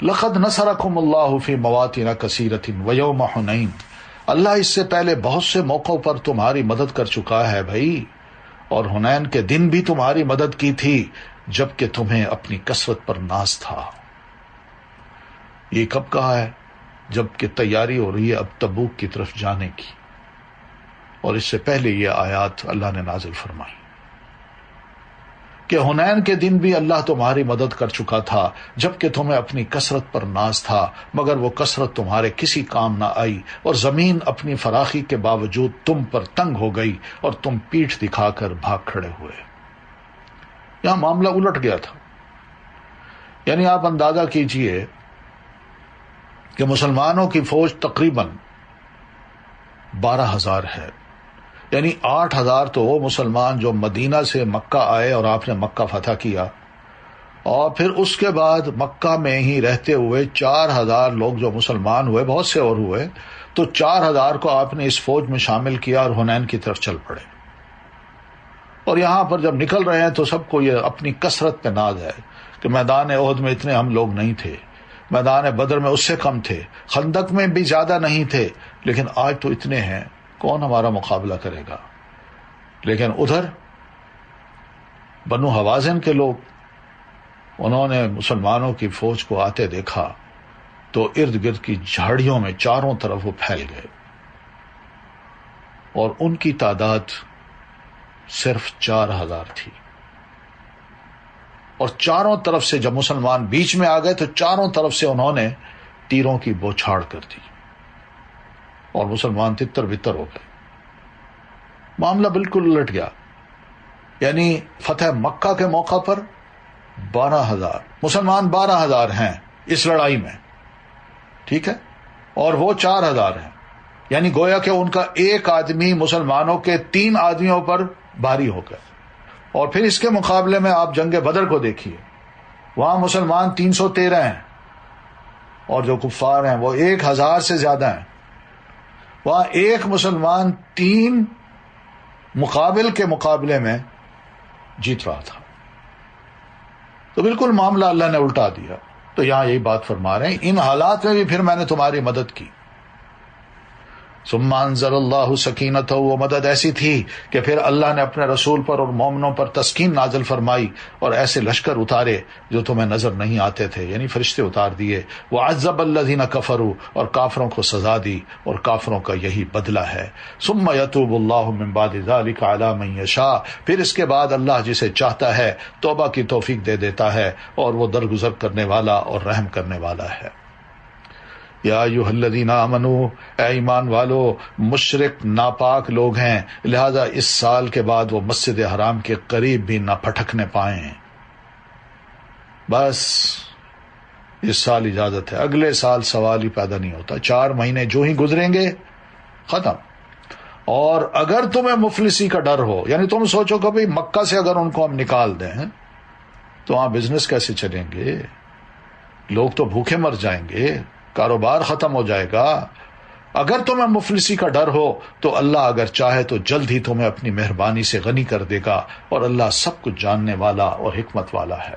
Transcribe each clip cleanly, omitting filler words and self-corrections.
لقد نصرکم اللہ فی مواطن کثیرۃ ویوم حنین، اللہ اس سے پہلے بہت سے موقعوں پر تمہاری مدد کر چکا ہے بھائی، اور حنین کے دن بھی تمہاری مدد کی تھی جبکہ تمہیں اپنی کثرت پر ناز تھا۔ یہ کب کہا ہے؟ جبکہ تیاری ہو رہی ہے اب تبوک کی طرف جانے کی، اور اس سے پہلے یہ آیات اللہ نے نازل فرمائی کہ حنین کے دن بھی اللہ تمہاری مدد کر چکا تھا جبکہ تمہیں اپنی کثرت پر ناز تھا، مگر وہ کثرت تمہارے کسی کام نہ آئی، اور زمین اپنی فراخی کے باوجود تم پر تنگ ہو گئی اور تم پیٹھ دکھا کر بھاگ کھڑے ہوئے۔ یہاں معاملہ الٹ گیا تھا۔ یعنی آپ اندازہ کیجئے کہ مسلمانوں کی فوج تقریباً 12,000 ہے، یعنی 8,000 تو وہ مسلمان جو مدینہ سے مکہ آئے اور آپ نے مکہ فتح کیا، اور پھر اس کے بعد مکہ میں ہی رہتے ہوئے 4,000 لوگ جو مسلمان ہوئے، بہت سے اور ہوئے، تو 4,000 کو آپ نے اس فوج میں شامل کیا اور حنین کی طرف چل پڑے۔ اور یہاں پر جب نکل رہے ہیں تو سب کو یہ اپنی کثرت پہ ناز ہے کہ میدان احد میں اتنے ہم لوگ نہیں تھے، میدان بدر میں اس سے کم تھے، خندق میں بھی زیادہ نہیں تھے، لیکن آج تو اتنے ہیں، کون ہمارا مقابلہ کرے گا؟ لیکن ادھر بنو حوازن کے لوگ، انہوں نے مسلمانوں کی فوج کو آتے دیکھا تو ارد گرد کی جھاڑیوں میں چاروں طرف وہ پھیل گئے، اور ان کی تعداد صرف 4,000 تھی، اور چاروں طرف سے جب مسلمان بیچ میں آ گئے تو چاروں طرف سے انہوں نے تیروں کی بوچھاڑ کر دی اور مسلمان تتر بتر ہو گئے۔ معاملہ بالکل الٹ گیا۔ یعنی فتح مکہ کے موقع پر 12,000 مسلمان 12,000 ہیں اس لڑائی میں، ٹھیک ہے، اور وہ 4,000 ہیں، یعنی گویا کہ ان کا ایک آدمی مسلمانوں کے 3 آدمیوں پر بھاری ہو گئے۔ اور پھر اس کے مقابلے میں آپ جنگ بدر کو دیکھیے، وہاں مسلمان 313 ہیں اور جو کفار ہیں وہ 1,000 سے زیادہ ہیں۔ وہاں ایک مسلمان 3 مقابل کے مقابلے میں جیت رہا تھا۔ تو بالکل معاملہ اللہ نے الٹا دیا۔ تو یہاں یہی بات فرما رہے ہیں، ان حالات میں بھی پھر میں نے تمہاری مدد کی۔ ثم انزل اللہ سکینتہ، وہ مدد ایسی تھی کہ پھر اللہ نے اپنے رسول پر اور مومنوں پر تسکین نازل فرمائی اور ایسے لشکر اتارے جو تمہیں نظر نہیں آتے تھے، یعنی فرشتے اتار دیے۔ وعذب الذین کفروا، اور کافروں کو سزا دی، اور کافروں کا یہی بدلہ ہے۔ ثم یتوب اللہ من بعد ذلک علی من یشاء، پھر اس کے بعد اللہ جسے چاہتا ہے توبہ کی توفیق دے دیتا ہے، اور وہ درگزر کرنے والا اور رحم کرنے والا ہے۔ یا ایھا الذین آمنوا، اے ایمان والو، مشرک ناپاک لوگ ہیں، لہذا اس سال کے بعد وہ مسجد حرام کے قریب بھی نہ پھٹکنے پائیں۔ بس اس سال اجازت ہے، اگلے سال سوال ہی پیدا نہیں ہوتا۔ 4 مہینے جو ہی گزریں گے ختم۔ اور اگر تمہیں مفلسی کا ڈر ہو، یعنی تم سوچو کہ بھئی مکہ سے اگر ان کو ہم نکال دیں تو وہاں بزنس کیسے چلیں گے، لوگ تو بھوکے مر جائیں گے، کاروبار ختم ہو جائے گا۔ اگر تمہیں مفلسی کا ڈر ہو تو اللہ اگر چاہے تو جلد ہی تمہیں اپنی مہربانی سے غنی کر دے گا، اور اللہ سب کچھ جاننے والا اور حکمت والا ہے۔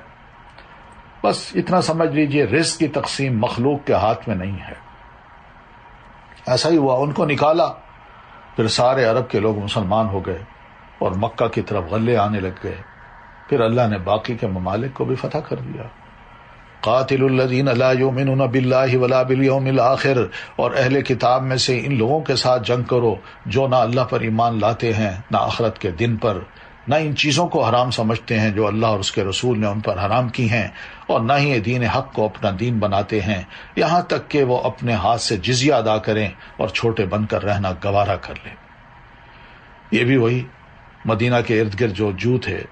بس اتنا سمجھ لیجئے، رزق کی تقسیم مخلوق کے ہاتھ میں نہیں ہے۔ ایسا ہی ہوا، ان کو نکالا، پھر سارے عرب کے لوگ مسلمان ہو گئے اور مکہ کی طرف غلے آنے لگ گئے۔ پھر اللہ نے باقی کے ممالک کو بھی فتح کر دیا۔ قاتل الذین لا یؤمنون باللہ ولا بالیوم الآخر، اور اہل کتاب میں سے ان لوگوں کے ساتھ جنگ کرو جو نہ اللہ پر ایمان لاتے ہیں، نہ آخرت کے دن پر، نہ ان چیزوں کو حرام سمجھتے ہیں جو اللہ اور اس کے رسول نے ان پر حرام کی ہیں، اور نہ ہی دین حق کو اپنا دین بناتے ہیں، یہاں تک کہ وہ اپنے ہاتھ سے جزیہ ادا کریں اور چھوٹے بن کر رہنا گوارا کر لیں۔ یہ بھی وہی مدینہ کے ارد گرد جو جو تھے،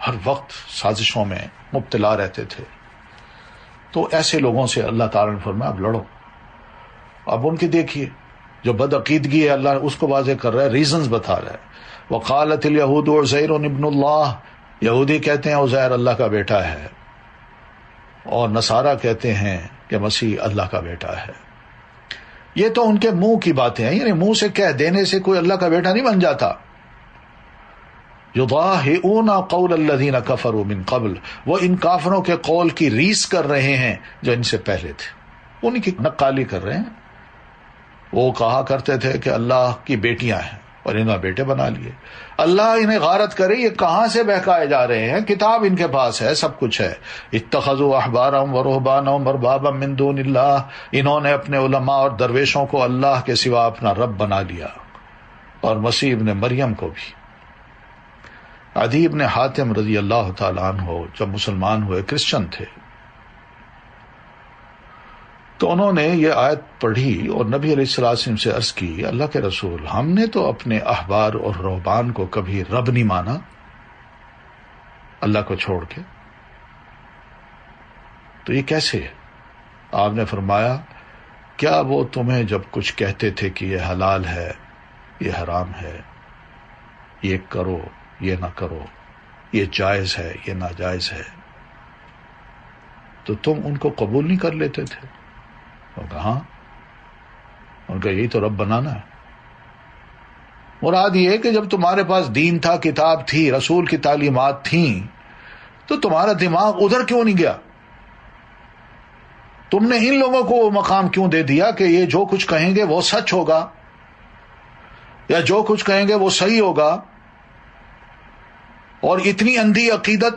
ہر وقت سازشوں میں مبتلا رہتے تھے۔ تو ایسے لوگوں سے اللہ تعالیٰ نے فرمایا اب لڑو۔ اب ان کی دیکھیے جو بدعقیدگی ہے، اللہ اس کو واضح کر رہا ہے، ریزنز بتا رہا ہے۔ وقالت الیہود عزیر ابن اللہ، یہودی کہتے ہیں عزیر اللہ کا بیٹا ہے، اور نصارہ کہتے ہیں کہ مسیح اللہ کا بیٹا ہے۔ یہ تو ان کے منہ کی باتیں ہیں، یعنی منہ سے کہہ دینے سے کوئی اللہ کا بیٹا نہیں بن جاتا۔ یضاہئون قول الذین کفروا من قبل، وہ ان کافروں کے قول کی ریس کر رہے ہیں جو ان سے پہلے تھے، ان کی نقالی کر رہے ہیں۔ وہ کہا کرتے تھے کہ اللہ کی بیٹیاں ہیں اور انہوں نے بیٹے بنا لیے، اللہ انہیں غارت کرے، یہ کہاں سے بہکائے جا رہے ہیں، کتاب ان کے پاس ہے، سب کچھ ہے۔ اتخذوا احبارهم ورهبانهم اربابا من دون اللہ، انہوں نے اپنے علماء اور درویشوں کو اللہ کے سوا اپنا رب بنا لیا، اور مسیح ابن مریم کو بھی۔ عدی ابن حاتم رضی اللہ تعالیٰ عنہ جب مسلمان ہوئے، کرسچن تھے، تو انہوں نے یہ آیت پڑھی اور نبی علیہ السلام سے عرض کی، اللہ کے رسول، ہم نے تو اپنے احبار اور رہبان کو کبھی رب نہیں مانا اللہ کو چھوڑ کے، تو یہ کیسے ہے؟ آپ نے فرمایا، کیا وہ تمہیں جب کچھ کہتے تھے کہ یہ حلال ہے، یہ حرام ہے، یہ کرو، یہ نہ کرو، یہ جائز ہے، یہ ناجائز ہے، تو تم ان کو قبول نہیں کر لیتے تھے؟ انہوں نے کہا ہاں۔ ان کا یہی تو رب بنانا ہے۔ مراد یہ ہے کہ جب تمہارے پاس دین تھا، کتاب تھی، رسول کی تعلیمات تھیں، تو تمہارا دماغ ادھر کیوں نہیں گیا؟ تم نے ان لوگوں کو وہ مقام کیوں دے دیا کہ یہ جو کچھ کہیں گے وہ سچ ہوگا، یا جو کچھ کہیں گے وہ صحیح ہوگا، اور اتنی اندھی عقیدت؟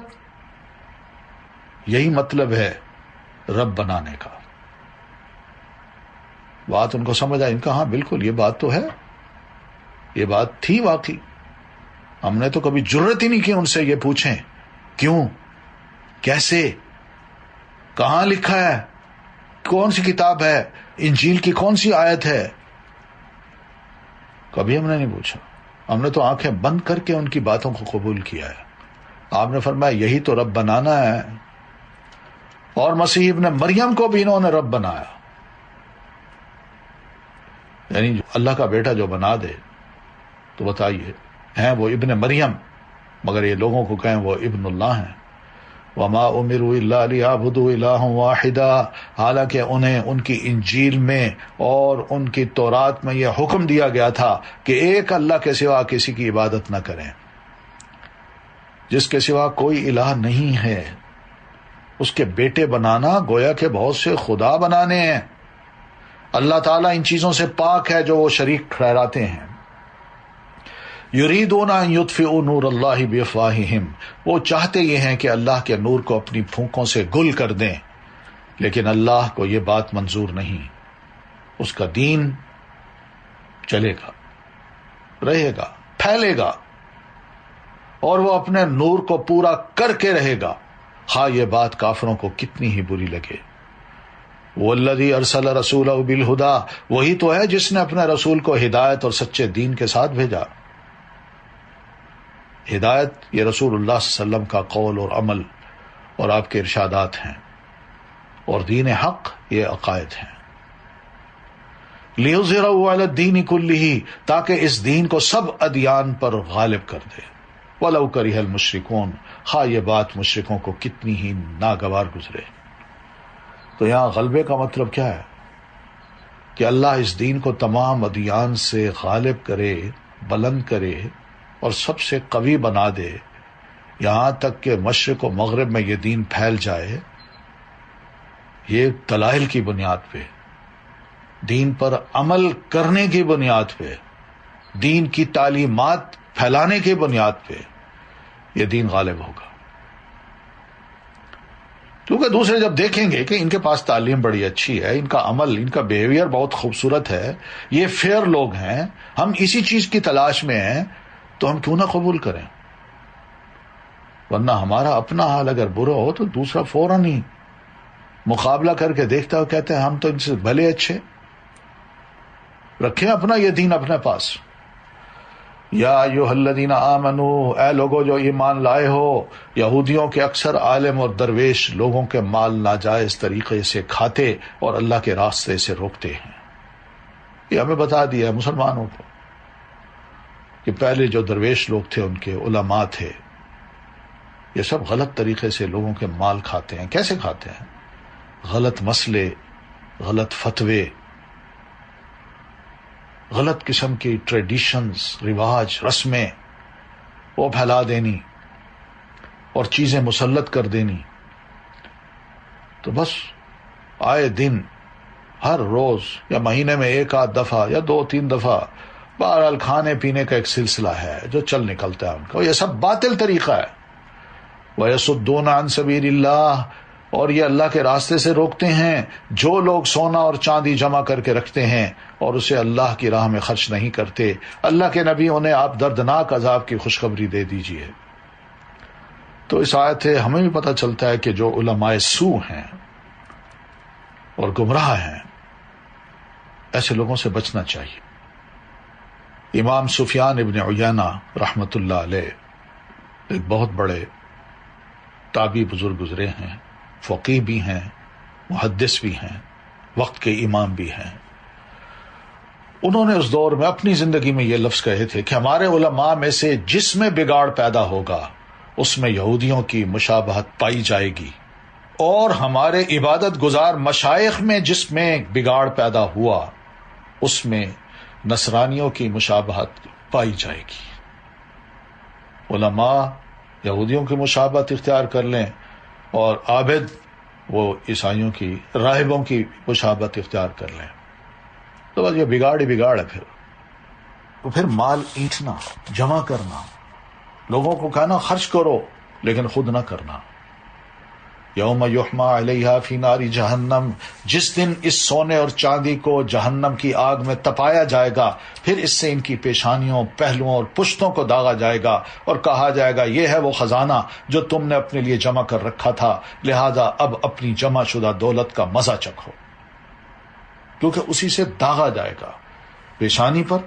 یہی مطلب ہے رب بنانے کا۔ بات ان کو سمجھ آئی، ان کا ہاں بالکل یہ بات تو ہے، یہ بات تھی واقعی، ہم نے تو کبھی جرت ہی نہیں کی ان سے یہ پوچھیں کیوں، کیسے، کہاں لکھا ہے، کون سی کتاب ہے، انجیل کی کون سی آیت ہے، کبھی ہم نے نہیں پوچھا۔ ہم نے تو آنکھیں بند کر کے ان کی باتوں کو قبول کیا ہے۔ آپ نے فرمایا یہی تو رب بنانا ہے، اور مسیح ابن مریم کو بھی انہوں نے رب بنایا، یعنی اللہ کا بیٹا جو بنا دے تو بتائیے، ہیں وہ ابن مریم، مگر یہ لوگوں کو کہیں وہ ابن اللہ ہیں۔ وما امروا الا ليعبدوا الها واحدا، حالانکہ انہیں ان کی انجیل میں اور ان کی تورات میں یہ حکم دیا گیا تھا کہ ایک اللہ کے سوا کسی کی عبادت نہ کریں، جس کے سوا کوئی الہ نہیں ہے، اس کے بیٹے بنانا گویا کہ بہت سے خدا بنانے ہیں۔ اللہ تعالیٰ ان چیزوں سے پاک ہے جو وہ شریک ٹھہراتے ہیں۔ یریدون ان یطفئوا نور اللہ بافواہہم، وہ چاہتے یہ ہیں کہ اللہ کے نور کو اپنی پھونکوں سے گل کر دیں، لیکن اللہ کو یہ بات منظور نہیں، اس کا دین چلے گا، رہے گا، پھیلے گا، اور وہ اپنے نور کو پورا کر کے رہے گا، خواہ یہ بات کافروں کو کتنی ہی بری لگے۔ والذی ارسل رسولہ بالہدی، وہی تو ہے جس نے اپنے رسول کو ہدایت اور سچے دین کے ساتھ بھیجا۔ ہدایت یہ رسول اللہ صلی اللہ علیہ وسلم کا قول اور عمل اور آپ کے ارشادات ہیں، اور دین حق یہ عقائد ہیں۔ لیظہرہ علی الدین کلہ، تاکہ اس دین کو سب ادیان پر غالب کر دے۔ ولو کرہ المشرکون، خواہ یہ بات مشرکوں کو کتنی ہی ناگوار گزرے۔ تو یہاں غلبے کا مطلب کیا ہے؟ کہ اللہ اس دین کو تمام ادیان سے غالب کرے، بلند کرے، اور سب سے قوی بنا دے، یہاں تک کہ مشرق و مغرب میں یہ دین پھیل جائے۔ یہ دلائل کی بنیاد پہ، دین پر عمل کرنے کی بنیاد پہ، دین کی تعلیمات پھیلانے کی بنیاد پہ یہ دین غالب ہوگا۔ کیونکہ دوسرے جب دیکھیں گے کہ ان کے پاس تعلیم بڑی اچھی ہے، ان کا عمل، ان کا بیہیویئر بہت خوبصورت ہے، یہ فیئر لوگ ہیں، ہم اسی چیز کی تلاش میں ہیں، تو ہم کیوں نہ قبول کریں؟ ورنہ ہمارا اپنا حال اگر برا ہو تو دوسرا فوراً ہی مقابلہ کر کے دیکھتا ہو، کہتے ہیں ہم تو ان سے بھلے اچھے، رکھیں اپنا یہ دین اپنے پاس۔ یا ایھا الذین آمنوا، اے لوگوں جو ایمان لائے ہو، یہودیوں کے اکثر عالم اور درویش لوگوں کے مال ناجائز طریقے سے کھاتے اور اللہ کے راستے سے روکتے ہیں۔ یہ ہمیں بتا دیا ہے مسلمانوں کو کہ پہلے جو درویش لوگ تھے، ان کے علماء تھے، یہ سب غلط طریقے سے لوگوں کے مال کھاتے ہیں۔ کیسے کھاتے ہیں؟ غلط مسئلے، غلط فتوے، غلط قسم کی ٹریڈیشنز، رواج، رسمیں، وہ پھیلا دینی اور چیزیں مسلط کر دینی. تو بس آئے دن ہر روز یا مہینے میں ایک آدھ دفعہ یا 2-3 دفعہ بہرحال کھانے پینے کا ایک سلسلہ ہے جو چل نکلتا ہے ان کا. یہ سب باطل طریقہ ہے. وَيَصُدُّونَ عَن سَبِيلِ اللَّهِ، اور یہ اللہ کے راستے سے روکتے ہیں جو لوگ سونا اور چاندی جمع کر کے رکھتے ہیں اور اسے اللہ کی راہ میں خرچ نہیں کرتے. اللہ کے نبی انہیں آپ دردناک عذاب کی خوشخبری دے دیجئے. تو اس آیت سے ہمیں بھی پتہ چلتا ہے کہ جو علماء سو ہیں اور گمراہ ہیں ایسے لوگوں سے بچنا چاہیے. امام سفیان ابن عیینہ رحمۃ اللہ علیہ ایک بہت بڑے تابعی بزرگ گزرے ہیں، فقیہ بھی ہیں، محدث بھی ہیں، وقت کے امام بھی ہیں. انہوں نے اس دور میں اپنی زندگی میں یہ لفظ کہے تھے کہ ہمارے علماء میں سے جس میں بگاڑ پیدا ہوگا اس میں یہودیوں کی مشابہت پائی جائے گی، اور ہمارے عبادت گزار مشائخ میں جس میں بگاڑ پیدا ہوا اس میں نصرانیوں کی مشابہت پائی جائے گی. علماء یہودیوں کی مشابہت اختیار کر لیں اور عابد وہ عیسائیوں کی، راہبوں کی مشابہت اختیار کر لیں تو بس یہ بگاڑ ہی بگاڑ ہے. پھر مال اینٹنا، جمع کرنا، لوگوں کو کہنا خرچ کرو لیکن خود نہ کرنا. یوم یحمى علیہا فی نار جہنم، جس دن اس سونے اور چاندی کو جہنم کی آگ میں تپایا جائے گا، پھر اس سے ان کی پیشانیوں، پہلوؤں اور پشتوں کو داغا جائے گا اور کہا جائے گا یہ ہے وہ خزانہ جو تم نے اپنے لیے جمع کر رکھا تھا، لہذا اب اپنی جمع شدہ دولت کا مزہ چکھو. کیونکہ اسی سے داغا جائے گا، پیشانی پر،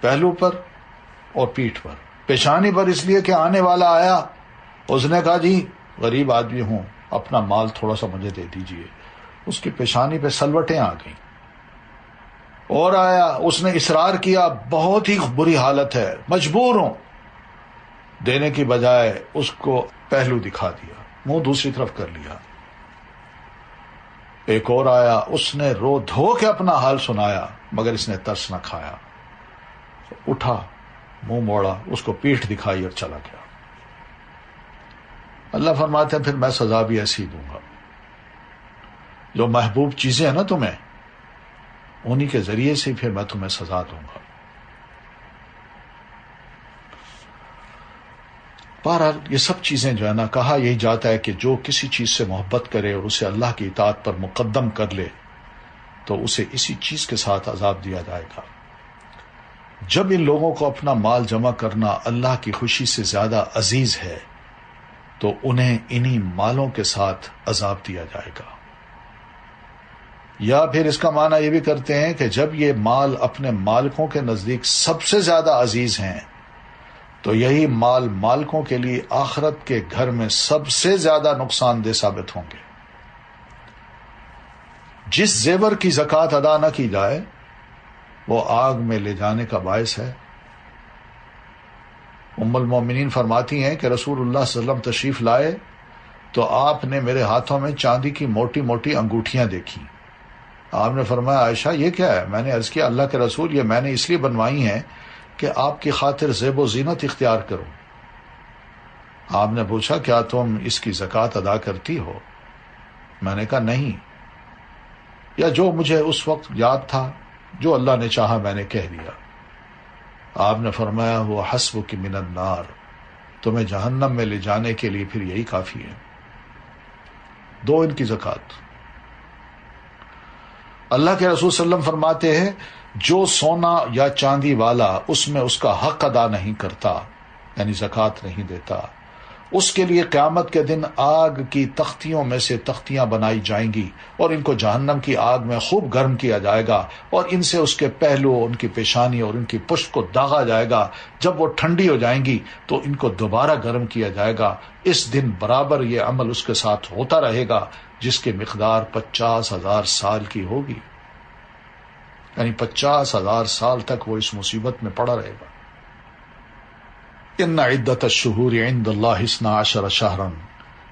پہلو پر اور پیٹھ پر. پیشانی پر اس لیے کہ آنے والا آیا، اس نے کہا جی غریب آدمی ہوں، اپنا مال تھوڑا سا مجھے دے دیجئے. اس کی پیشانی پہ سلوٹیں آ گئیں. اور آیا، اس نے اصرار کیا، بہت ہی بری حالت ہے، مجبور ہوں. دینے کی بجائے اس کو پہلو دکھا دیا، منہ دوسری طرف کر لیا. ایک اور آیا، اس نے رو دھو کے اپنا حال سنایا مگر اس نے ترس نہ کھایا. اٹھا، منہ موڑا، اس کو پیٹھ دکھائی اور چلا گیا. اللہ فرماتے ہیں پھر میں سزا بھی ایسی دوں گا. جو محبوب چیزیں ہیں نا تمہیں، انہی کے ذریعے سے پھر میں تمہیں سزا دوں گا. بہرحال یہ سب چیزیں جو ہے نا، کہا یہی جاتا ہے کہ جو کسی چیز سے محبت کرے اور اسے اللہ کی اطاعت پر مقدم کر لے تو اسے اسی چیز کے ساتھ عذاب دیا جائے گا. جب ان لوگوں کو اپنا مال جمع کرنا اللہ کی خوشی سے زیادہ عزیز ہے تو انہیں انہی مالوں کے ساتھ عذاب دیا جائے گا. یا پھر اس کا معنی یہ بھی کرتے ہیں کہ جب یہ مال اپنے مالکوں کے نزدیک سب سے زیادہ عزیز ہیں تو یہی مال مالکوں کے لیے آخرت کے گھر میں سب سے زیادہ نقصان دہ ثابت ہوں گے. جس زیور کی زکوٰۃ ادا نہ کی جائے وہ آگ میں لے جانے کا باعث ہے. ام المومنین فرماتی ہیں کہ رسول اللہ صلی اللہ علیہ وسلم تشریف لائے تو آپ نے میرے ہاتھوں میں چاندی کی موٹی موٹی انگوٹھیاں دیکھی. آپ نے فرمایا عائشہ یہ کیا ہے؟ میں نے عرض کیا اللہ کے رسول یہ میں نے اس لیے بنوائی ہیں کہ آپ کی خاطر زیب و زینت اختیار کروں. آپ نے پوچھا کیا تم اس کی زکوٰۃ ادا کرتی ہو؟ میں نے کہا نہیں، یا جو مجھے اس وقت یاد تھا، جو اللہ نے چاہا میں نے کہہ دیا. آپ نے فرمایا وہ حسبک من النار، تمہیں جہنم میں لے جانے کے لیے پھر یہی کافی ہے. دو ان کی زکوٰۃ. اللہ کے رسول صلی اللہ علیہ وسلم فرماتے ہیں جو سونا یا چاندی والا اس میں اس کا حق ادا نہیں کرتا، یعنی زکوٰۃ نہیں دیتا، اس کے لیے قیامت کے دن آگ کی تختیوں میں سے تختیاں بنائی جائیں گی اور ان کو جہنم کی آگ میں خوب گرم کیا جائے گا اور ان سے اس کے پہلو، ان کی پیشانی اور ان کی پشت کو داغا جائے گا. جب وہ ٹھنڈی ہو جائیں گی تو ان کو دوبارہ گرم کیا جائے گا. اس دن برابر یہ عمل اس کے ساتھ ہوتا رہے گا جس کی مقدار 50,000 سال کی ہوگی، یعنی 50,000 سال تک وہ اس مصیبت میں پڑا رہے گا. ان عدت الشہور عند اللہ 12 شہرا،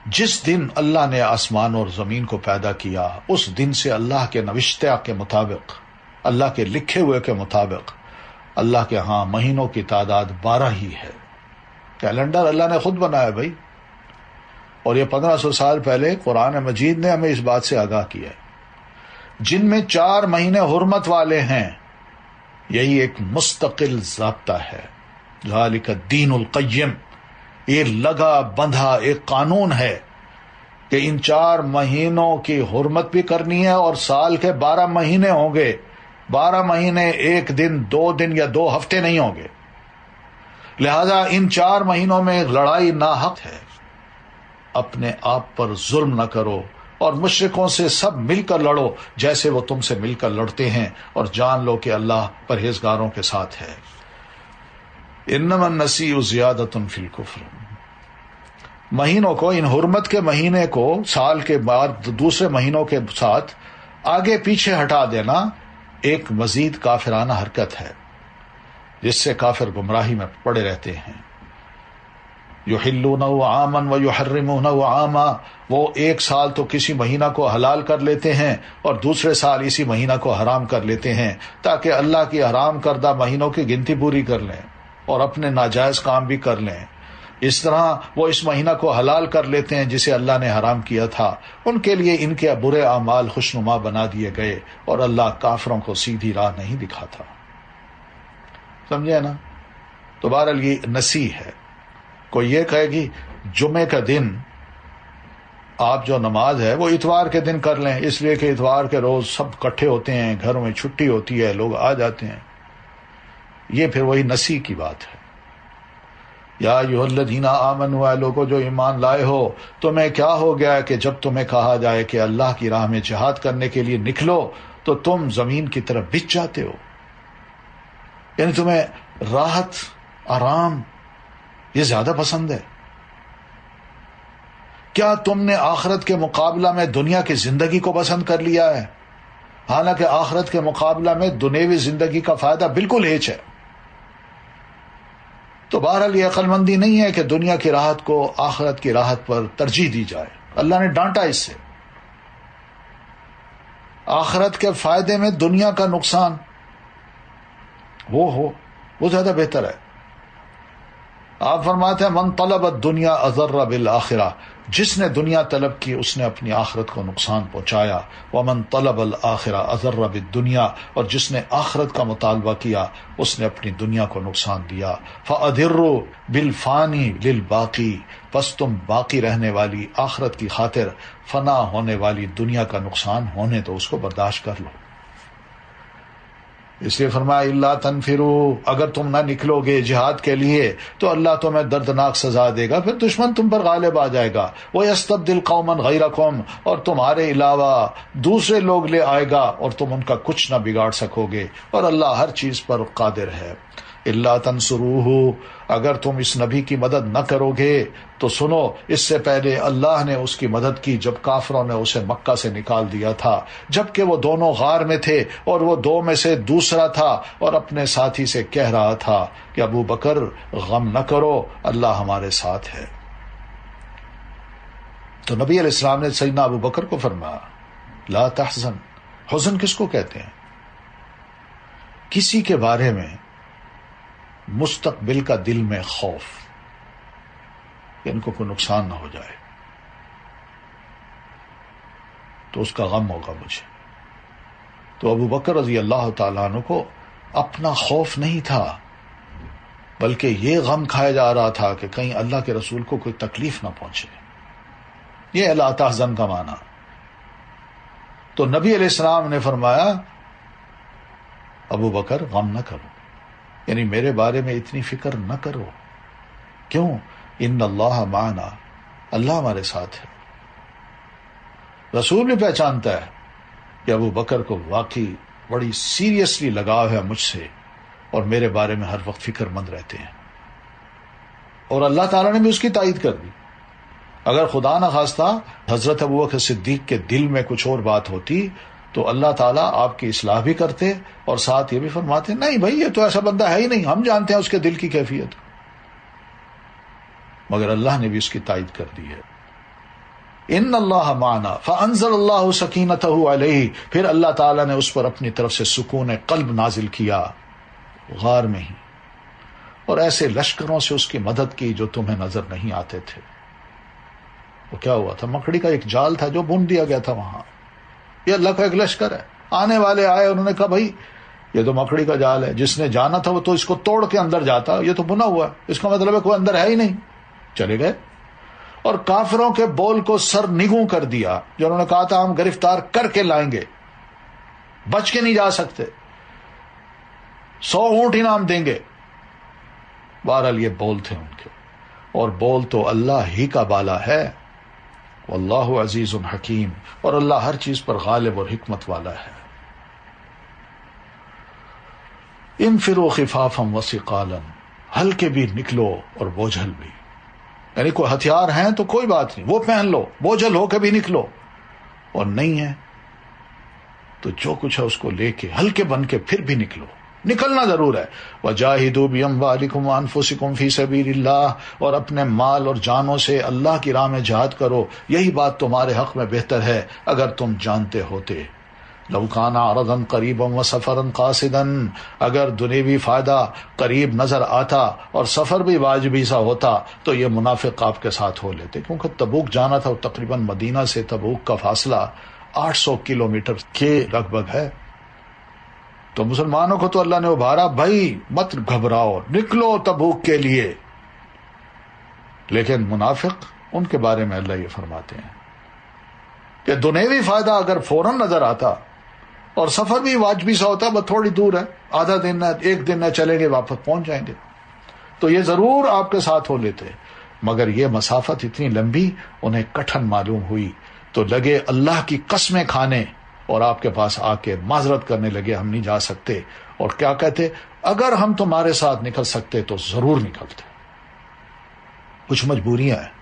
جس دن اللہ نے آسمان اور زمین کو پیدا کیا اس دن سے اللہ کے نوشتہ کے مطابق، اللہ کے لکھے ہوئے کے مطابق اللہ کے ہاں مہینوں کی تعداد 12 ہی ہے. کیلنڈر اللہ نے خود بنایا بھائی، اور یہ 1500 سال پہلے قرآن مجید نے ہمیں اس بات سے آگاہ کیا ہے، جن میں 4 مہینے حرمت والے ہیں، یہی ایک مستقل ضابطہ ہے۔ ذالک الدین القیم، یہ لگا بندھا ایک قانون ہے کہ ان 4 مہینوں کی حرمت بھی کرنی ہے، اور سال کے 12 مہینے ہوں گے، 12 مہینے 1 دن 2 دن یا 2 ہفتے نہیں ہوں گے، لہذا ان 4 مہینوں میں لڑائی ناحق ہے۔ اپنے آپ پر ظلم نہ کرو، اور مشرکوں سے سب مل کر لڑو جیسے وہ تم سے مل کر لڑتے ہیں، اور جان لو کہ اللہ پرہیزگاروں کے ساتھ ہے۔ انما النسیء زیادۃ فی الکفر، مہینوں کو، ان حرمت کے مہینے کو سال کے بعد دوسرے مہینوں کے ساتھ آگے پیچھے ہٹا دینا ایک مزید کافرانہ حرکت ہے، جس سے کافر گمراہی میں پڑے رہتے ہیں۔ یحلونہ عاما ویحرمونہ عاما، وہ ایک سال تو کسی مہینہ کو حلال کر لیتے ہیں اور دوسرے سال اسی مہینہ کو حرام کر لیتے ہیں، تاکہ اللہ کی حرام کردہ مہینوں کی گنتی پوری کر لیں اور اپنے ناجائز کام بھی کر لیں۔ اس طرح وہ اس مہینہ کو حلال کر لیتے ہیں جسے اللہ نے حرام کیا تھا۔ ان کے لیے ان کے برے اعمال خوشنما بنا دیے گئے، اور اللہ کافروں کو سیدھی راہ نہیں دکھاتا۔ سمجھے نا؟ تو بہرحال یہ نسی ہے۔ کوئی یہ کہے گی جمعے کا دن آپ جو نماز ہے وہ اتوار کے دن کر لیں، اس لیے کہ اتوار کے روز سب کٹھے ہوتے ہیں، گھروں میں چھٹی ہوتی ہے، لوگ آ جاتے ہیں، یہ پھر وہی نسی کی بات ہے۔ یا ایھا الذین آمنوا، اے لوگو جو ایمان لائے ہو، تمہیں کیا ہو گیا ہے کہ جب تمہیں کہا جائے کہ اللہ کی راہ میں جہاد کرنے کے لیے نکلو تو تم زمین کی طرف بچ جاتے ہو؟ یعنی تمہیں راحت، آرام یہ زیادہ پسند ہے؟ کیا تم نے آخرت کے مقابلہ میں دنیا کی زندگی کو پسند کر لیا ہے؟ حالانکہ آخرت کے مقابلہ میں دنیوی زندگی کا فائدہ بالکل ہیچ ہے۔ تو بہرحال یہ عقل مندی نہیں ہے کہ دنیا کی راحت کو آخرت کی راحت پر ترجیح دی جائے۔ اللہ نے ڈانٹا اس سے۔ آخرت کے فائدے میں دنیا کا نقصان وہ زیادہ بہتر ہے۔ آپ فرماتے ہیں من طلب الدنیا اضر بالآخرہ، جس نے دنیا طلب کی اس نے اپنی آخرت کو نقصان پہنچایا۔ ومن طلب الآخرہ اضر بالدنیا، اور جس نے آخرت کا مطالبہ کیا اس نے اپنی دنیا کو نقصان دیا۔ فأضروا بالفانی للباقی، پس تم باقی رہنے والی آخرت کی خاطر فنا ہونے والی دنیا کا نقصان ہونے تو اس کو برداشت کر لو۔ اس لیے فرمایا الا تنفروا، اگر تم نہ نکلو گے جہاد کے لیے تو اللہ تمہیں دردناک سزا دے گا، پھر دشمن تم پر غالب آ جائے گا۔ وَيَسْتَبْدِلْ قَوْمًا غَيْرَكُمْ، اور تمہارے علاوہ دوسرے لوگ لے آئے گا اور تم ان کا کچھ نہ بگاڑ سکو گے، اور اللہ ہر چیز پر قادر ہے۔ الا تنصروہ، اگر تم اس نبی کی مدد نہ کرو گے تو سنو، اس سے پہلے اللہ نے اس کی مدد کی جب کافروں نے اسے مکہ سے نکال دیا تھا، جبکہ وہ دونوں غار میں تھے اور وہ 2 میں سے دوسرا تھا، اور اپنے ساتھی سے کہہ رہا تھا کہ ابو بکر غم نہ کرو، اللہ ہمارے ساتھ ہے۔ تو نبی علیہ السلام نے سیدنا ابو بکر کو فرمایا لا تحزن۔ حزن کس کو کہتے ہیں؟ کسی کے بارے میں مستقبل کا دل میں خوف کہ ان کو کوئی نقصان نہ ہو جائے، تو اس کا غم ہوگا مجھے۔ تو ابو بکر رضی اللہ تعالیٰ عنہ کو اپنا خوف نہیں تھا، بلکہ یہ غم کھایا جا رہا تھا کہ کہیں اللہ کے رسول کو کوئی تکلیف نہ پہنچے۔ یہ لا تحزن کا معنی۔ تو نبی علیہ السلام نے فرمایا ابو بکر غم نہ کرو، یعنی میرے بارے میں اتنی فکر نہ کرو۔ کیوں؟ ان اللہ معنا، اللہ ہمارے ساتھ ہے۔ رسول بھی پہچانتا ہے کہ ابو بکر کو واقعی بڑی سیریسلی لگاؤ ہے مجھ سے، اور میرے بارے میں ہر وقت فکر مند رہتے ہیں، اور اللہ تعالیٰ نے بھی اس کی تائید کر دی۔ اگر خدا نہ خواستہ حضرت ابوبکر صدیق کے دل میں کچھ اور بات ہوتی تو اللہ تعالیٰ آپ کی اصلاح بھی کرتے، اور ساتھ یہ بھی فرماتے نہیں بھائی یہ تو ایسا بندہ ہے ہی نہیں، ہم جانتے ہیں اس کے دل کی کیفیت۔ مگر اللہ نے بھی اس کی تائید کر دی ہے۔ ان اللہ معنا فانزل اللہ سکینتہ علیہ، پھر اللہ تعالیٰ نے اس پر اپنی طرف سے سکون قلب نازل کیا غار میں ہی۔ اور ایسے لشکروں سے اس کی مدد کی جو تمہیں نظر نہیں آتے تھے. وہ کیا ہوا تھا؟ مکڑی کا ایک جال تھا جو بن دیا گیا تھا وہاں. یہ اللہ کا ایک لشکر ہے. آنے والے آئے, انہوں نے کہا بھائی یہ تو مکڑی کا جال ہے, جس نے جانا تھا وہ تو اس کو توڑ کے اندر جاتا, یہ تو بنا ہوا ہے, اس کا مطلب ہے کوئی اندر ہے ہی نہیں. چلے گئے اور کافروں کے بول کو سر نگوں کر دیا. جو انہوں نے کہا تھا ہم گرفتار کر کے لائیں گے, بچ کے نہیں جا سکتے, 100 اونٹ انعام دیں گے. بہرحال یہ بول تھے ان کے, اور بول تو اللہ ہی کا بالا ہے. واللہ عزیز حکیم, اور اللہ ہر چیز پر غالب اور حکمت والا ہے. انفروا خفافا وثقالا, ہلکے بھی نکلو اور بوجھل بھی. یعنی کوئی ہتھیار ہیں تو کوئی بات نہیں, وہ پہن لو, بوجھل ہو کے بھی نکلو, اور نہیں ہے تو جو کچھ ہے اس کو لے کے ہلکے بن کے پھر بھی نکلو. نکلنا ضرور ہے. وَجَاهِدُوا بِأَمْوَالِكُمْ وَأَنفُسِكُمْ فِي سَبِيلِ اللَّهِ, اور اپنے مال اور جانوں سے اللہ کی راہ میں جہاد کرو. یہی بات تمہارے حق میں بہتر ہے اگر تم جانتے ہوتے. لَوْ كَانَ عَرَضًا قَرِيبًا وَسَفَرًا قَاصِدًا, اگر دنیوی فائدہ قریب نظر آتا اور سفر بھی واجبی سا ہوتا تو یہ منافق آپ کے ساتھ ہو لیتے. کیونکہ تبوک جانا تھا, تقریباً مدینہ سے تبوک کا فاصلہ 800 کلومیٹر کے لگ بھگ ہے. تو مسلمانوں کو تو اللہ نے ابھارا, بھائی مت گھبراؤ, نکلو تبوک کے لیے. لیکن منافق, ان کے بارے میں اللہ یہ فرماتے ہیں کہ دنیوی فائدہ اگر فوراً نظر آتا اور سفر بھی واجبی سا ہوتا, بس تھوڑی دور ہے, آدھا دن ہے, 1 دن ہے, چلیں گے واپس پہنچ جائیں گے, تو یہ ضرور آپ کے ساتھ ہو لیتے. مگر یہ مسافت اتنی لمبی انہیں کٹھن معلوم ہوئی, تو لگے اللہ کی قسمیں کھانے, اور آپ کے پاس آ کے معذرت کرنے لگے, ہم نہیں جا سکتے. اور کیا کہتے, اگر ہم تمہارے ساتھ نکل سکتے تو ضرور نکلتے, کچھ مجبوریاں ہیں.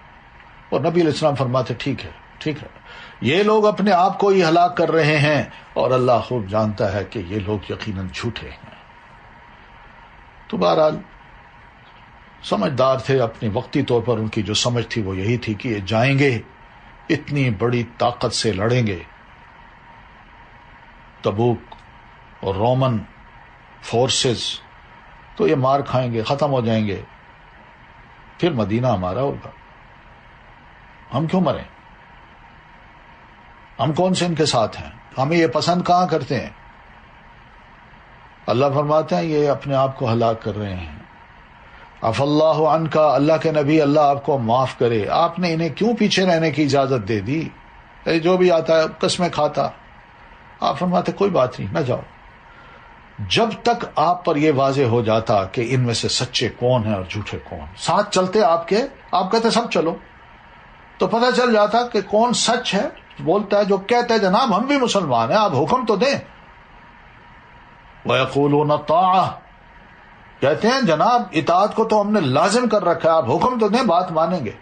اور نبی علیہ السلام فرماتے ٹھیک ہے, ٹھیک ہے, یہ لوگ اپنے آپ کو ہی ہلاک کر رہے ہیں, اور اللہ خوب جانتا ہے کہ یہ لوگ یقیناً جھوٹے ہیں. تو بہرحال سمجھدار تھے, اپنی وقتی طور پر ان کی جو سمجھ تھی وہ یہی تھی کہ یہ جائیں گے, اتنی بڑی طاقت سے لڑیں گے, تبوک اور رومن فورسز, تو یہ مار کھائیں گے, ختم ہو جائیں گے, پھر مدینہ ہمارا ہوگا. ہم کیوں مریں؟ ہم کون سے ان کے ساتھ ہیں؟ ہمیں یہ پسند کہاں کرتے ہیں؟ اللہ فرماتے ہیں یہ اپنے آپ کو ہلاک کر رہے ہیں. عفا اللہ عنک, اللہ کے نبی اللہ آپ کو معاف کرے, آپ نے انہیں کیوں پیچھے رہنے کی اجازت دے دی؟ جو بھی آتا ہے قسمیں کھاتا. آپ فرماتے کوئی بات نہیں, نہ جاؤ. جب تک آپ پر یہ واضح ہو جاتا کہ ان میں سے سچے کون ہیں اور جھوٹے کون, ساتھ چلتے آپ کے, آپ کہتے سب چلو, تو پتہ چل جاتا کہ کون سچ ہے, بولتا ہے جو کہتا ہے جناب ہم بھی مسلمان ہیں, آپ حکم تو دیں. وَيَقُولُونَ طَاعَةً, کہتے ہیں جناب اطاعت کو تو ہم نے لازم کر رکھا ہے, آپ حکم تو دیں, بات مانیں گے.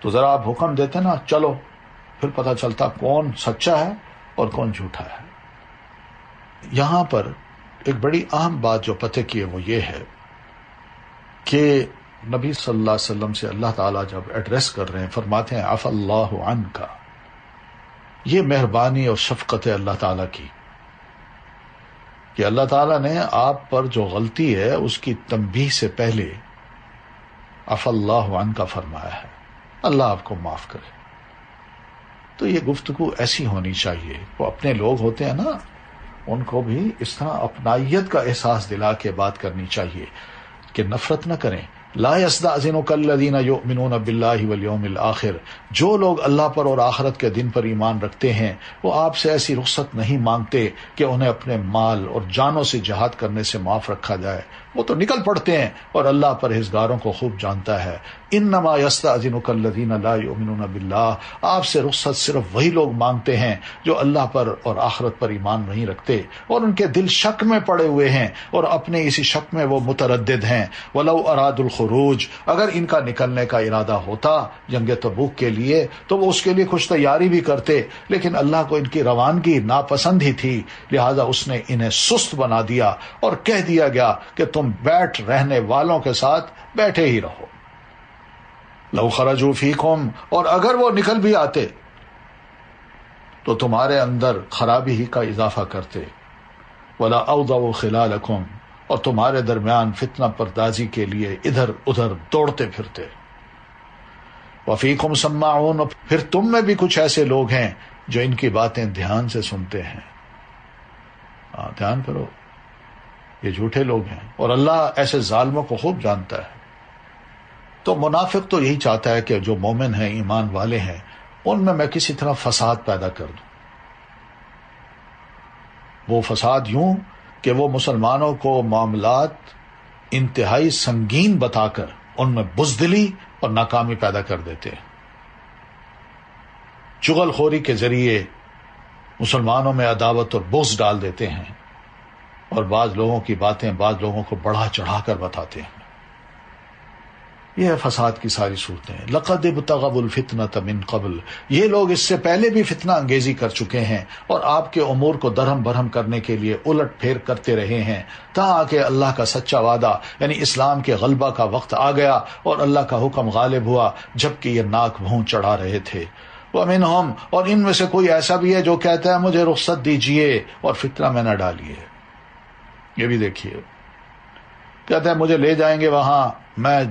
تو ذرا آپ حکم دیتے نا, چلو, پھر پتہ چلتا کون سچا ہے اور کون جھوٹا ہے. یہاں پر ایک بڑی اہم بات جو پتہ کی ہے وہ یہ ہے کہ نبی صلی اللہ علیہ وسلم سے اللہ تعالیٰ جب ایڈریس کر رہے ہیں فرماتے ہیں عفا اللہ عنک. یہ مہربانی اور شفقت ہے اللہ تعالیٰ کی کہ اللہ تعالیٰ نے آپ پر جو غلطی ہے اس کی تنبیہ سے پہلے عفا اللہ عنک فرمایا ہے, اللہ آپ کو معاف کرے. تو یہ گفتگو ایسی ہونی چاہیے. وہ اپنے لوگ ہوتے ہیں نا, ان کو بھی اس طرح اپنائیت کا احساس دلا کے بات کرنی چاہیے کہ نفرت نہ کریں. لا یستأذنک الذین یؤمنون باللہ والیوم الآخر, جو لوگ اللہ پر اور آخرت کے دن پر ایمان رکھتے ہیں وہ آپ سے ایسی رخصت نہیں مانگتے کہ انہیں اپنے مال اور جانوں سے جہاد کرنے سے معاف رکھا جائے. وہ تو نکل پڑتے ہیں اور اللہ پرہیزگاروں کو خوب جانتا ہے. انما یستأذنک الذین لا یؤمنون باللہ, آپ سے رخصت صرف وہی لوگ مانگتے ہیں جو اللہ پر اور آخرت پر ایمان نہیں رکھتے اور ان کے دل شک میں پڑے ہوئے ہیں اور اپنے اسی شک میں وہ متردد ہیں. ولو ارادوا الخروج, اگر ان کا نکلنے کا ارادہ ہوتا جنگ تبوک کے لیے تو وہ اس کے لیے کچھ تیاری بھی کرتے, لیکن اللہ کو ان کی روانگی ناپسند ہی تھی, لہذا اس نے انہیں سست بنا دیا اور کہہ دیا گیا کہ تم بیٹھ رہنے والوں کے ساتھ بیٹھے ہی رہو. لو خرجوا فیکم, اور اگر وہ نکل بھی آتے تو تمہارے اندر خرابی ہی کا اضافہ کرتے. ولا اوضعوا خلالکم, اور تمہارے درمیان فتنہ پردازی کے لیے ادھر ادھر دوڑتے پھرتے. وفیکم سماعون، پھر تم میں بھی کچھ ایسے لوگ ہیں جو ان کی باتیں دھیان سے سنتے ہیں. دھیان کرو، یہ جھوٹے لوگ ہیں اور اللہ ایسے ظالموں کو خوب جانتا ہے. تو منافق تو یہی چاہتا ہے کہ جو مومن ہیں، ایمان والے ہیں، ان میں کسی طرح فساد پیدا کر دوں. وہ فساد یوں کہ وہ مسلمانوں کو معاملات انتہائی سنگین بتا کر ان میں بزدلی اور ناکامی پیدا کر دیتے ہیں. چغل خوری کے ذریعے مسلمانوں میں عداوت اور بغض ڈال دیتے ہیں اور بعض لوگوں کی باتیں بعض لوگوں کو بڑھا چڑھا کر بتاتے ہیں. یہ ہے فساد کی ساری صورتیں. لقد ابتغوا الفتنة من قبل، یہ لوگ اس سے پہلے بھی فتنہ انگیزی کر چکے ہیں اور آپ کے امور کو درہم برہم کرنے کے لیے الٹ پھیر کرتے رہے ہیں تاکہ اللہ کا سچا وعدہ یعنی اسلام کے غلبہ کا وقت آ گیا اور اللہ کا حکم غالب ہوا جبکہ یہ ناک بھون چڑھا رہے تھے. ومنہم، اور ان میں سے کوئی ایسا بھی ہے جو کہتا ہے مجھے رخصت دیجئے اور فتنہ میں نہ ڈالیے. یہ بھی دیکھیے، کہتا ہے مجھے لے جائیں گے وہاں، میں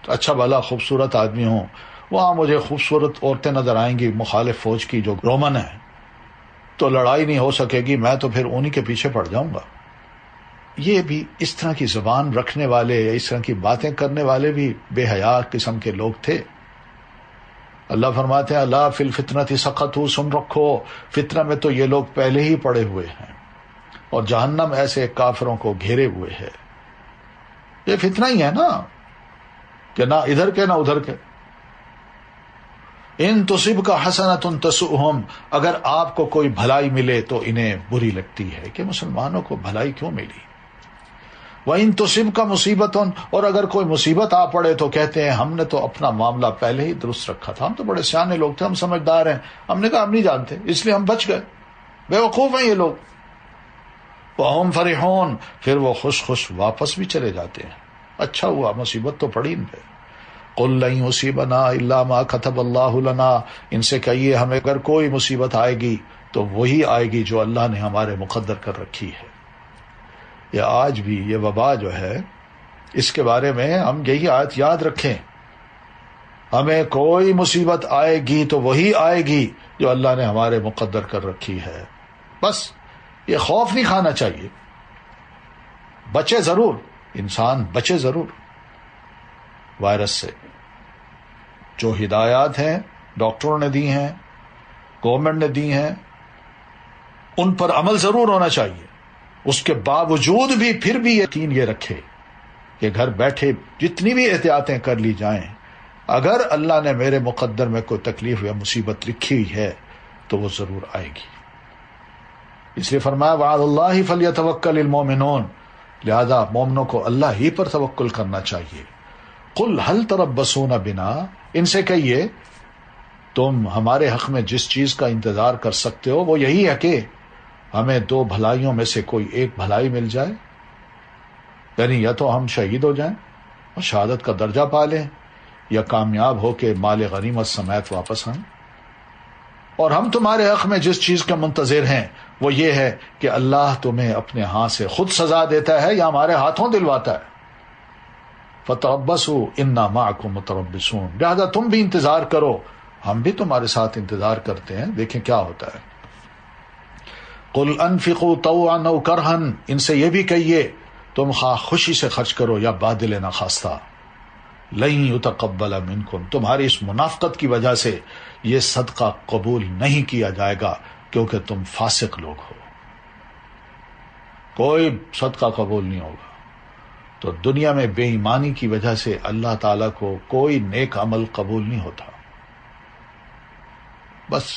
اچھا بھلا خوبصورت آدمی ہوں، وہاں مجھے خوبصورت عورتیں نظر آئیں گی مخالف فوج کی جو رومن ہے، تو لڑائی نہیں ہو سکے گی، میں تو پھر انہی کے پیچھے پڑ جاؤں گا. یہ بھی اس طرح کی زبان رکھنے والے یا اس طرح کی باتیں کرنے والے بھی بے حیا قسم کے لوگ تھے. اللہ فرماتے ہیں اللہ فی الفتنۃ سقطوا، سن رکھو فتنہ میں تو یہ لوگ پہلے ہی پڑے ہوئے ہیں اور جہنم ایسے کافروں کو گھیرے ہوئے ہے. یہ فتنہ ہی ہے نا کہ نہ ادھر کے نہ ادھر کے. ان تصبک حسنۃ تسؤہم، اگر آپ کو کوئی بھلائی ملے تو انہیں بری لگتی ہے کہ مسلمانوں کو بھلائی کیوں ملی. وَإِن تُصِبْكَ مُصِيبَةٌ، اور اگر کوئی مصیبت آ پڑے تو کہتے ہیں ہم نے تو اپنا معاملہ پہلے ہی درست رکھا تھا، ہم تو بڑے سیانے لوگ تھے، ہم سمجھدار ہیں، ہم نے کہا ہم نہیں جانتے اس لیے ہم بچ گئے. بے وقوف ہیں یہ لوگ. وَهُمْ فَرِحُونَ، پھر وہ خوش خوش واپس بھی چلے جاتے ہیں. اچھا ہوا مصیبت تو پڑی ان پہ. قُل لَن يُصِيبَنَا إِلَّا مَا كَتَبَ اللَّهُ لَنَا، ان سے کہیے ہمیں اگر کوئی مصیبت آئے گی تو وہی آئے گی جو اللہ نے ہمارے مقدر کر رکھی ہے. یہ آج بھی یہ وبا جو ہے اس کے بارے میں ہم یہی آیت یاد رکھیں، ہمیں کوئی مصیبت آئے گی تو وہی آئے گی جو اللہ نے ہمارے مقدر کر رکھی ہے. بس یہ خوف نہیں کھانا چاہیے. بچے ضرور، انسان بچے ضرور وائرس سے. جو ہدایات ہیں ڈاکٹروں نے دی ہیں، گورنمنٹ نے دی ہیں، ان پر عمل ضرور ہونا چاہیے. اس کے باوجود بھی پھر بھی یقین یہ رکھے کہ گھر بیٹھے جتنی بھی احتیاطیں کر لی جائیں، اگر اللہ نے میرے مقدر میں کوئی تکلیف یا مصیبت لکھی ہوئی ہے تو وہ ضرور آئے گی. اس لیے فرمایا وعلی اللہ فلیتوکل المؤمنون، لہذا مومنوں کو اللہ ہی پر توکل کرنا چاہیے. قل هل تربصون بنا، ان سے کہیے تم ہمارے حق میں جس چیز کا انتظار کر سکتے ہو وہ یہی ہے کہ ہمیں دو بھلائیوں میں سے کوئی ایک بھلائی مل جائے، یعنی یا تو ہم شہید ہو جائیں اور شہادت کا درجہ پا لیں، یا کامیاب ہو کے مال غنیمت سمیت واپس آئیں. اور ہم تمہارے حق میں جس چیز کا منتظر ہیں وہ یہ ہے کہ اللہ تمہیں اپنے ہاتھ سے خود سزا دیتا ہے یا ہمارے ہاتھوں دلواتا ہے. فتربصوا انا معکم متربصون، لہذا تم بھی انتظار کرو، ہم بھی تمہارے ساتھ انتظار کرتے ہیں، دیکھیں کیا ہوتا ہے. قل انفقوا طوعا او کرہا، ان سے یہ بھی کہیے تم خواہ خوشی سے خرچ کرو یا بادل نخواستہ. لن یتقبل منکم، تمہاری اس منافقت کی وجہ سے یہ صدقہ قبول نہیں کیا جائے گا کیونکہ تم فاسق لوگ ہو. کوئی صدقہ قبول نہیں ہوگا. تو دنیا میں بے ایمانی کی وجہ سے اللہ تعالیٰ کو کوئی نیک عمل قبول نہیں ہوتا. بس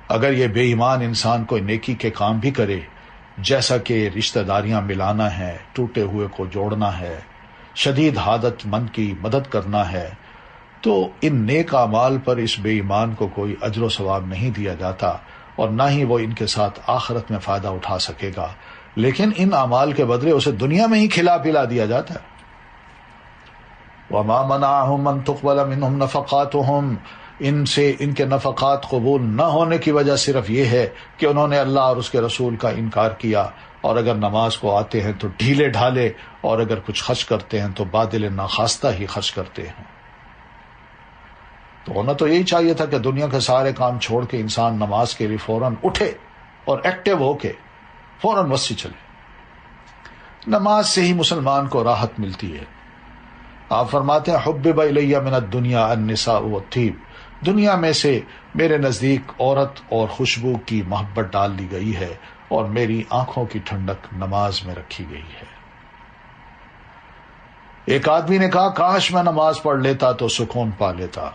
اگر یہ بے ایمان انسان کوئی نیکی کے کام بھی کرے، جیسا کہ رشتہ داریاں ملانا ہے، ٹوٹے ہوئے کو جوڑنا ہے، شدید حاجت مند کی مدد کرنا ہے، تو ان نیک اعمال پر اس بے ایمان کو کوئی اجر و ثواب نہیں دیا جاتا اور نہ ہی وہ ان کے ساتھ آخرت میں فائدہ اٹھا سکے گا. لیکن ان اعمال کے بدلے اسے دنیا میں ہی کھلا پلا دیا جاتا ہے. وَمَا مَنَعَهُمْ أَن تُقْبَلَ مِنْهُمْ نَفَقَاتُهُمْ ان سے ان کے نفقات قبول نہ ہونے کی وجہ صرف یہ ہے کہ انہوں نے اللہ اور اس کے رسول کا انکار کیا، اور اگر نماز کو آتے ہیں تو ڈھیلے ڈھالے، اور اگر کچھ خرچ کرتے ہیں تو بادل ناخواستہ ہی خرچ کرتے ہیں۔ تو ہونا تو یہی چاہیے تھا کہ دنیا کے سارے کام چھوڑ کے انسان نماز کے لیے فوراً اٹھے اور ایکٹیو ہو کے فوراً مسجد چلے۔ نماز سے ہی مسلمان کو راحت ملتی ہے۔ آپ فرماتے ہیں حبب الیہ من الدنیا النساء والطیب، دنیا میں سے میرے نزدیک عورت اور خوشبو کی محبت ڈال دی گئی ہے، اور میری آنکھوں کی ٹھنڈک نماز میں رکھی گئی ہے۔ ایک آدمی نے کہا کاش میں نماز پڑھ لیتا تو سکون پا لیتا،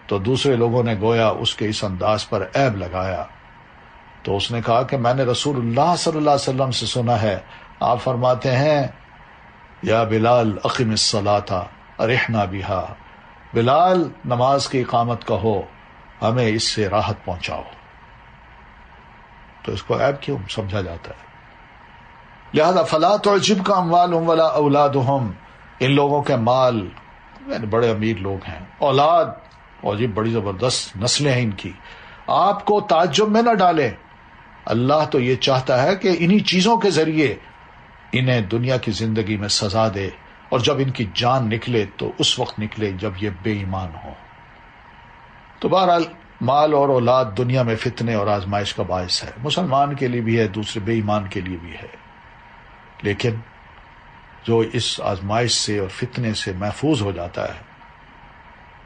تو دوسرے لوگوں نے گویا اس کے اس انداز پر عیب لگایا، تو اس نے کہا کہ میں نے رسول اللہ صلی اللہ علیہ وسلم سے سنا ہے، آپ فرماتے ہیں یا بلال اقم الصلاۃ ارحنا بہا، بلال نماز کی اقامت کہو، ہمیں اس سے راحت پہنچاؤ۔ تو اس کو عیب کیوں سمجھا جاتا ہے؟ لہذا فلا تعجبک اموالہم ولا اولادہم، ان لوگوں کے مال، یعنی بڑے امیر لوگ ہیں، اولاد، اور یہ بڑی زبردست نسلیں ہیں ان کی، آپ کو تعجب میں نہ ڈالیں۔ اللہ تو یہ چاہتا ہے کہ انہی چیزوں کے ذریعے انہیں دنیا کی زندگی میں سزا دے، اور جب ان کی جان نکلے تو اس وقت نکلے جب یہ بے ایمان ہو۔ تو بہرحال مال اور اولاد دنیا میں فتنے اور آزمائش کا باعث ہے، مسلمان کے لیے بھی ہے، دوسرے بے ایمان کے لیے بھی ہے، لیکن جو اس آزمائش سے اور فتنے سے محفوظ ہو جاتا ہے،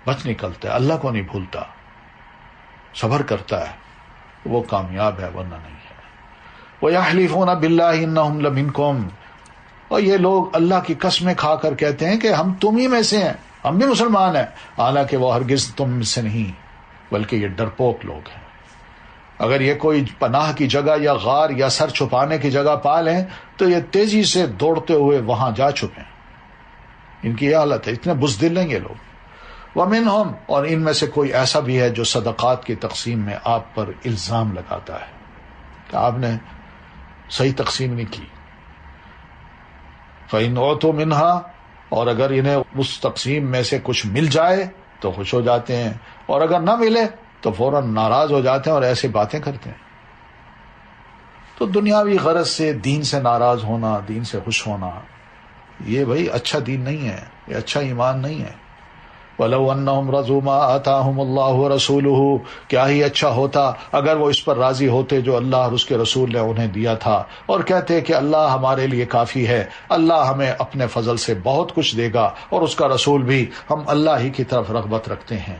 بچ نکلتا ہے، اللہ کو نہیں بھولتا، صبر کرتا ہے، وہ کامیاب ہے، ورنہ نہیں ہے۔ وَيَحْلِفُونَ بِاللَّهِ إِنَّهُمْ لَمِنْكُمْ، اور یہ لوگ اللہ کی قسمیں کھا کر کہتے ہیں کہ ہم تم ہی میں سے ہیں، ہم بھی مسلمان ہیں، حالانکہ وہ ہرگز تم میں سے نہیں، بلکہ یہ ڈرپوک لوگ ہیں۔ اگر یہ کوئی پناہ کی جگہ یا غار یا سر چھپانے کی جگہ پا لیں تو یہ تیزی سے دوڑتے ہوئے وہاں جا چھپیں۔ ان کی یہ حالت ہے، اتنے بزدل ہیں یہ لوگ۔ وَمِنْهُمْ، اور ان میں سے کوئی ایسا بھی ہے جو صدقات کی تقسیم میں آپ پر الزام لگاتا ہے کہ آپ نے صحیح تقسیم نہیں کی۔ فَإِنْ أُعْطُوا مِنْهَا، اور اگر انہیں اس تقسیم میں سے کچھ مل جائے تو خوش ہو جاتے ہیں، اور اگر نہ ملے تو فوراً ناراض ہو جاتے ہیں اور ایسی باتیں کرتے ہیں۔ تو دنیاوی غرض سے دین سے ناراض ہونا، دین سے خوش ہونا، یہ بھائی اچھا دین نہیں ہے، یہ اچھا ایمان نہیں ہے۔ وَلَوْ أَنَّهُمْ رَضُوا مَا آتَاهُمُ اللَّهُ وَرَسُولُهُ، کیا ہی اچھا ہوتا اگر وہ اس پر راضی ہوتے جو اللہ اور اس کے رسول نے انہیں دیا تھا، اور کہتے کہ اللہ ہمارے لیے کافی ہے، اللہ ہمیں اپنے فضل سے بہت کچھ دے گا، اور اس کا رسول بھی، ہم اللہ ہی کی طرف رغبت رکھتے ہیں۔